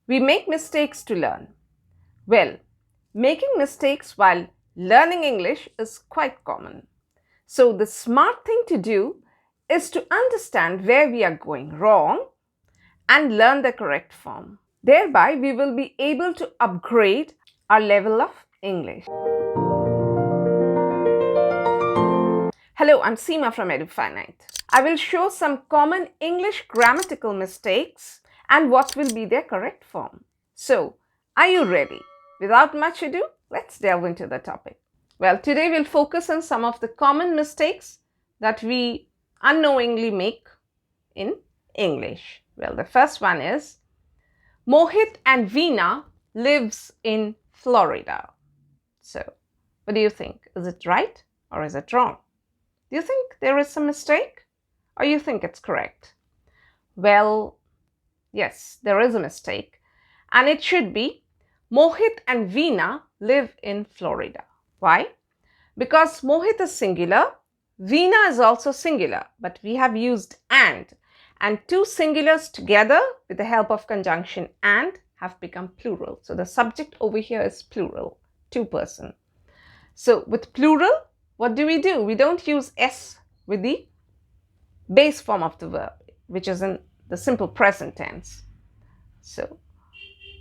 We make mistakes to learn. Well, making mistakes while learning English is quite common. So the smart thing to do is to understand where we are going wrong and learn the correct form. Thereby, we will be able to upgrade our level of English. Hello, I'm Seema from Edufinite. I will show some common English grammatical mistakes and what will be their correct form. So, are you ready? Without much ado, let's delve into the topic. Well, today we'll focus on some of the common mistakes that we unknowingly make in English. Well, the first one is Mohit and Veena lives in Florida. So, what do you think? Is it right or is it wrong? Do you think there is a mistake or you think it's correct? Well, yes, there is a mistake and it should be Mohit and Veena live in Florida. Why? Because Mohit is singular, Veena is also singular, but we have used and two singulars together with the help of conjunction and have become plural. So the subject over here is plural, two-person. So with plural, what do? We don't use S with the base form of the verb, which is in the simple present tense. So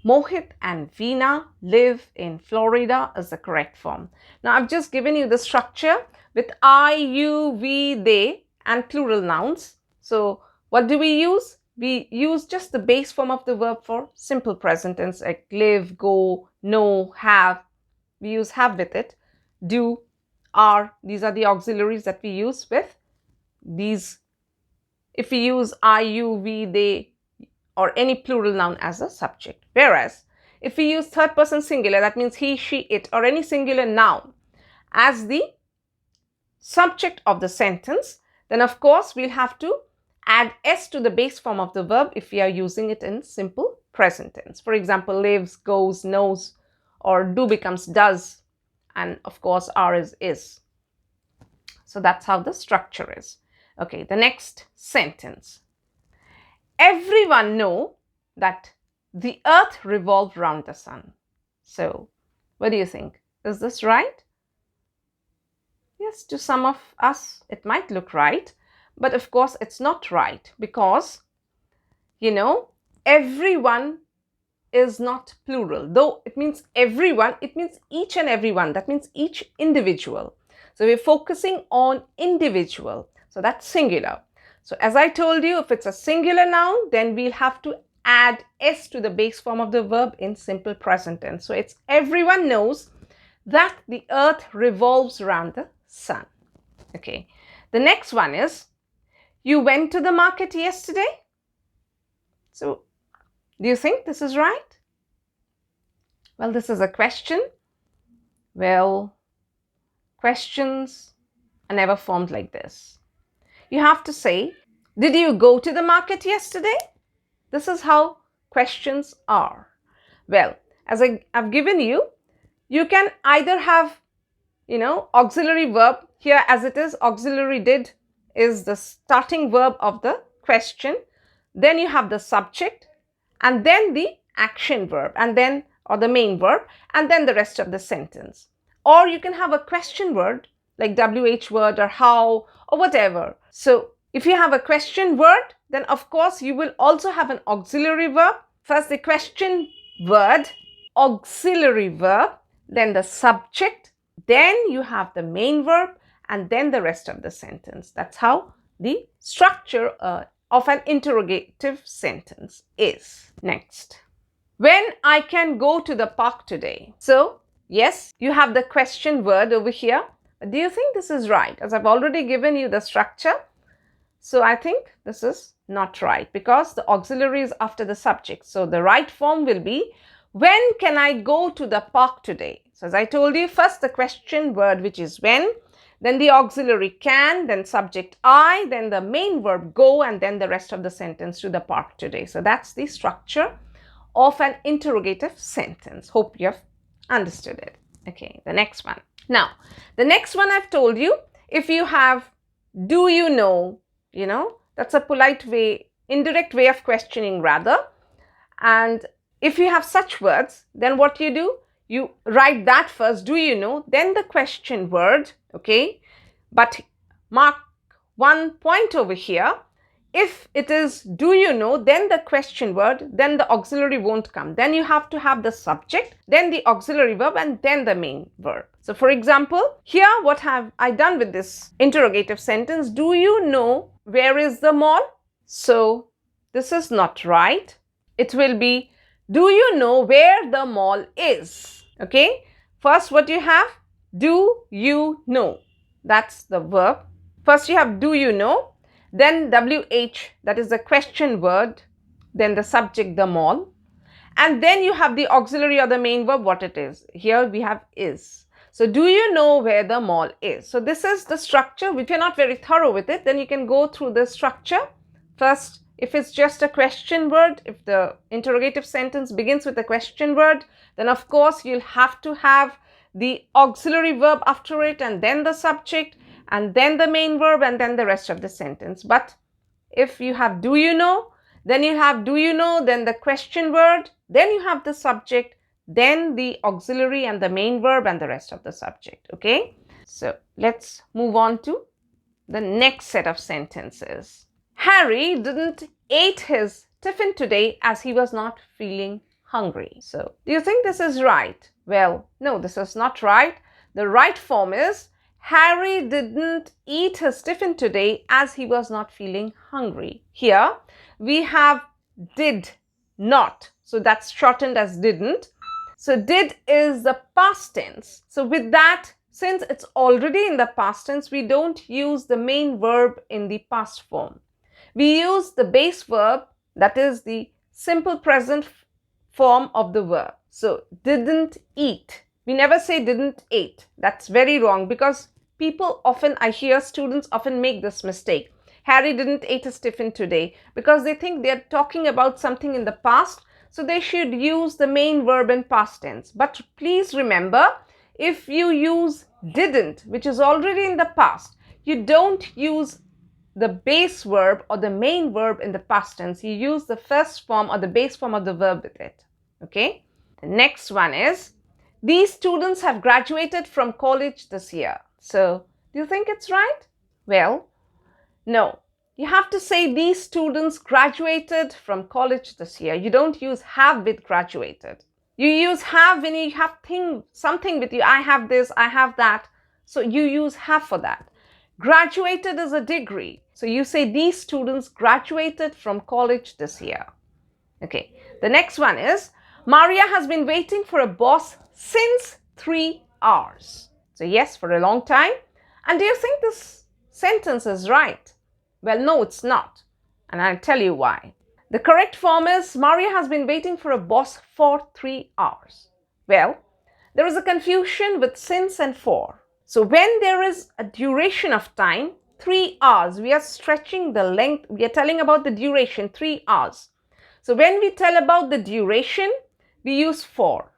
Mohit and Veena live in Florida is the correct form. Now I've just given you the structure with I, you, we, they and plural nouns. So what do we use? We use just the base form of the verb for simple present tense like live, go, know, have. We use have with it. Do, are. These are the auxiliaries that we use with these. If we use I, you, we, they or any plural noun as a subject. Whereas if we use third person singular, that means he, she, it or any singular noun as the subject of the sentence, then of course we'll have to add S to the base form of the verb if we are using it in simple present tense. For example, lives, goes, knows, or do becomes does, and of course are is. So that's how the structure is. Okay, the next sentence. Everyone know that the earth revolves round the sun. So what do you think? Is this right? Yes, to some of us it might look right, but of course it's not right because, everyone is not plural. Though it means everyone, it means each and everyone. That means each individual. So we're focusing on individual. So that's singular. So as I told you, if it's a singular noun, then we'll have to add S to the base form of the verb in simple present tense. So it's everyone knows that the earth revolves around the sun. Okay. The next one is, you went to the market yesterday? So do you think this is right? Well, this is a question. Well, questions are never formed like this. You have to say, did you go to the market yesterday? This is how questions are. Well, as I've given you, you can either have, auxiliary verb. Here as it is, auxiliary did is the starting verb of the question. Then you have the subject and then the action verb and then or the main verb and then the rest of the sentence. Or you can have a question word like WH word or how or whatever. So if you have a question word, then of course you will also have an auxiliary verb. First the question word, auxiliary verb, then the subject, then you have the main verb and then the rest of the sentence. That's how the structure of an interrogative sentence is. Next, when I can go to the park today? So yes, you have the question word over here. Do you think this is right? As I've already given you the structure. So I think this is not right because the auxiliary is after the subject. So the right form will be, when can I go to the park today? So as I told you, first the question word, which is when, then the auxiliary can, then subject I, then the main verb go, and then the rest of the sentence to the park today. So that's the structure of an interrogative sentence. Hope you have understood it. Okay, the next one. Now, the next one I've told you, if you have do you know, that's a polite way, indirect way of questioning rather. And if you have such words, then what you do? You write that first, do you know, then the question word, okay? But mark one point over here. If it is do you know, then the question word, then the auxiliary won't come. Then you have to have the subject, then the auxiliary verb, and then the main verb. So for example, here what have I done with this interrogative sentence? Do you know where is the mall? So this is not right. It will be, do you know where the mall is? Okay. First what you have? Do you know? That's the verb. First you have do you know, then WH, that is the question word, then the subject, the mall, and then you have the auxiliary or the main verb, what it is. Here we have is. So do you know where the mall is? So this is the structure. If you're not very thorough with it, then you can go through the structure. First, if it's just a question word, if the interrogative sentence begins with a question word, then of course you'll have to have the auxiliary verb after it, and then the subject, and then the main verb, and then the rest of the sentence. But if you have do you know, then you have do you know, then the question word, then you have the subject, then the auxiliary and the main verb, and the rest of the subject. Okay, so let's move on to the next set of sentences. Harry didn't eat his tiffin today as he was not feeling hungry. So do you think this is right? Well, no, this is not right. The right form is Harry didn't eat his tiffin today as he was not feeling hungry. Here we have did not. So that's shortened as didn't. So did is the past tense. So with that, since it's already in the past tense, we don't use the main verb in the past form. We use the base verb, that is the simple present form of the verb. So didn't eat. We never say didn't eat. That's very wrong, because people often, I hear students often make this mistake. Harry didn't eat his tiffin today, because they think they're talking about something in the past. So they should use the main verb in past tense. But please remember, if you use didn't, which is already in the past, you don't use the base verb or the main verb in the past tense. You use the first form or the base form of the verb with it. Okay. The next one is, these students have graduated from college this year. So do you think it's right? Well, no. You have to say these students graduated from college this year. You don't use have with graduated. You use have when you have something with you. I have this, I have that. So you use have for that. Graduated is a degree. So you say these students graduated from college this year. Okay. The next one is, Maria has been waiting for a boss since 3 hours. So yes, for a long time. And do you think this sentence is right? Well, no, it's not. And I'll tell you why. The correct form is, Maria has been waiting for a boss for 3 hours. Well, there is a confusion with since and for. So when there is a duration of time, 3 hours, we are stretching the length. We are telling about the duration, 3 hours. So when we tell about the duration, we use for.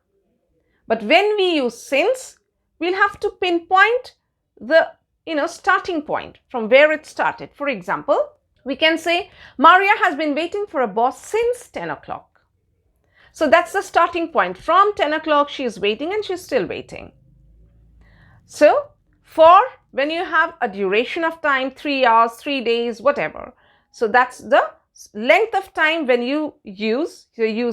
But when we use since, we'll have to pinpoint the starting point from where it started. For example, we can say, Maria has been waiting for a boss since 10 o'clock. So that's the starting point. From 10 o'clock, she is waiting and she's still waiting. So for when you have a duration of time, 3 hours, 3 days, whatever. So that's the length of time when you use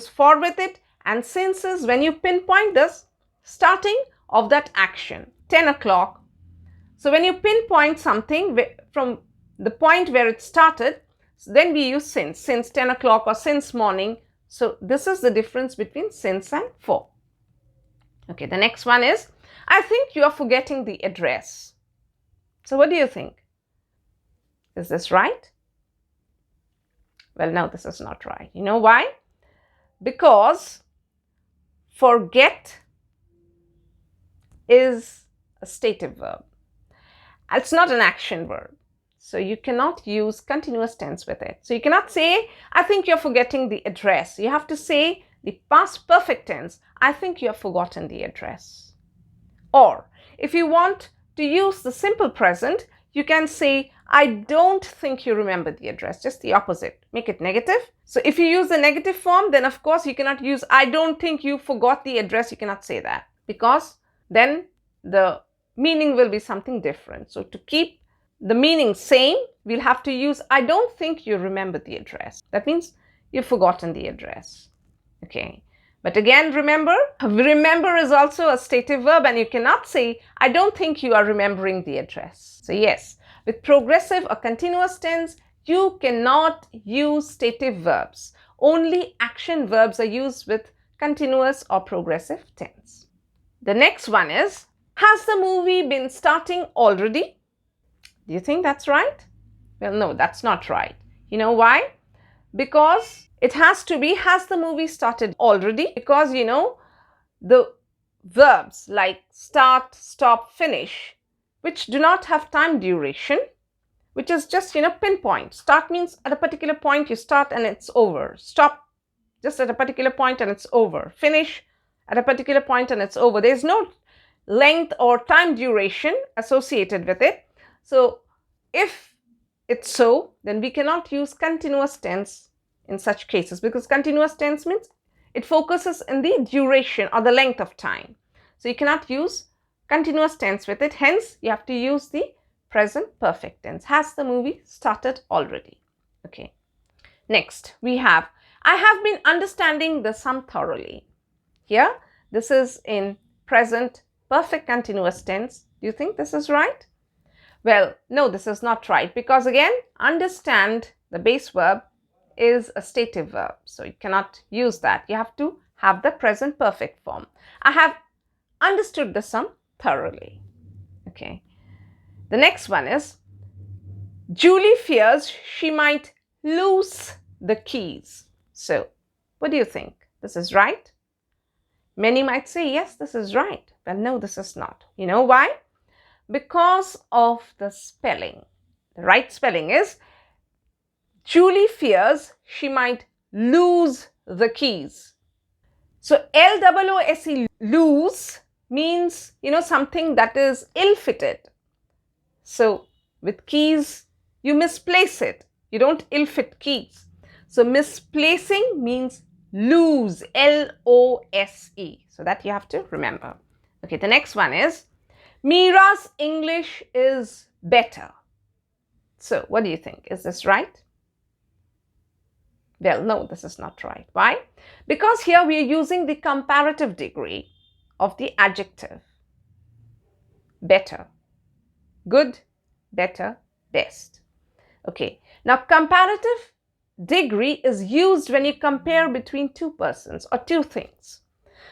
for with it, and since is when you pinpoint this starting of that action, 10 o'clock. So when you pinpoint something from the point where it started, then we use since 10 o'clock or since morning. So this is the difference between since and for. Okay, the next one is, I think you are forgetting the address. So what do you think? Is this right? Well, no, this is not right. You know why? Because forget is a stative verb. It's not an action verb. So you cannot use continuous tense with it. So you cannot say, I think you're forgetting the address. You have to say the past perfect tense, I think you have forgotten the address. Or if you want to use the simple present, you can say, I don't think you remember the address. Just the opposite. Make it negative. So if you use the negative form, then of course you cannot use, I don't think you forgot the address. You cannot say that, because then the meaning will be something different. So to keep the meaning same, we'll have to use, I don't think you remember the address. That means you've forgotten the address. Okay. But again, remember is also a stative verb, and you cannot say, I don't think you are remembering the address. So yes, with progressive or continuous tense, you cannot use stative verbs. Only action verbs are used with continuous or progressive tense. The next one is, has the movie been starting already? Do you think that's right? Well, no, that's not right. You know why? Because it has to be, has the movie started already? Because, you know, the verbs like start, stop, finish, which do not have time duration, which is just, you know, pinpoint. Start means at a particular point you start and it's over. Stop just at a particular point and it's over. Finish at a particular point and it's over. There's no length or time duration associated with it. So if it's so, then we cannot use continuous tense in such cases, because continuous tense means it focuses in the duration or the length of time. So you cannot use continuous tense with it. Hence, you have to use the present perfect tense. Has the movie started already? Okay. Next, we have, I have been understanding the sum thoroughly. Here, this is in present perfect continuous tense. Do you think this is right? Well, no, this is not right, because again, understand, the base verb, is a stative verb. So you cannot use that. You have to have the present perfect form. I have understood the sum thoroughly. Okay. The next one is, Julie fears she might lose the keys. So what do you think? This is right? Many might say, yes, this is right. But no, this is not. You know why? Because of the spelling. The right spelling is, Julie fears she might lose the keys. So L-O-O-S-E, lose, means, you know, something that is ill-fitted. So with keys, you misplace it. You don't ill-fit keys. So misplacing means lose, L-O-S-E. So that you have to remember. Okay, the next one is, Mira's English is better. So what do you think? Is this right? Well, no, this is not right. Why? Because here we are using the comparative degree of the adjective. Better. Good, better, best. Okay. Now, comparative degree is used when you compare between two persons or two things.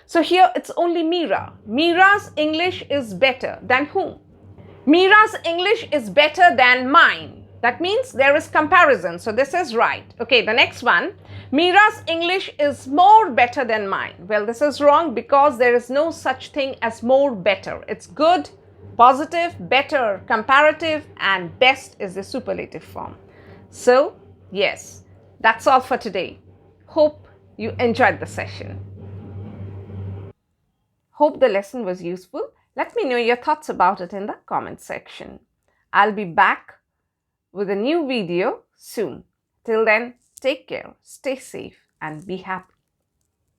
So here it's only Mira. Mira's English is better than whom? Mira's English is better than mine. That means there is comparison. So this is right. Okay, the next one. Mira's English is more better than mine. Well, this is wrong, because there is no such thing as more better. It's good, positive, better, comparative, and best is the superlative form. So, yes, that's all for today. Hope you enjoyed the session. Hope the lesson was useful. Let me know your thoughts about it in the comment section. I'll be back with a new video soon. Till then, take care, stay safe, and be happy.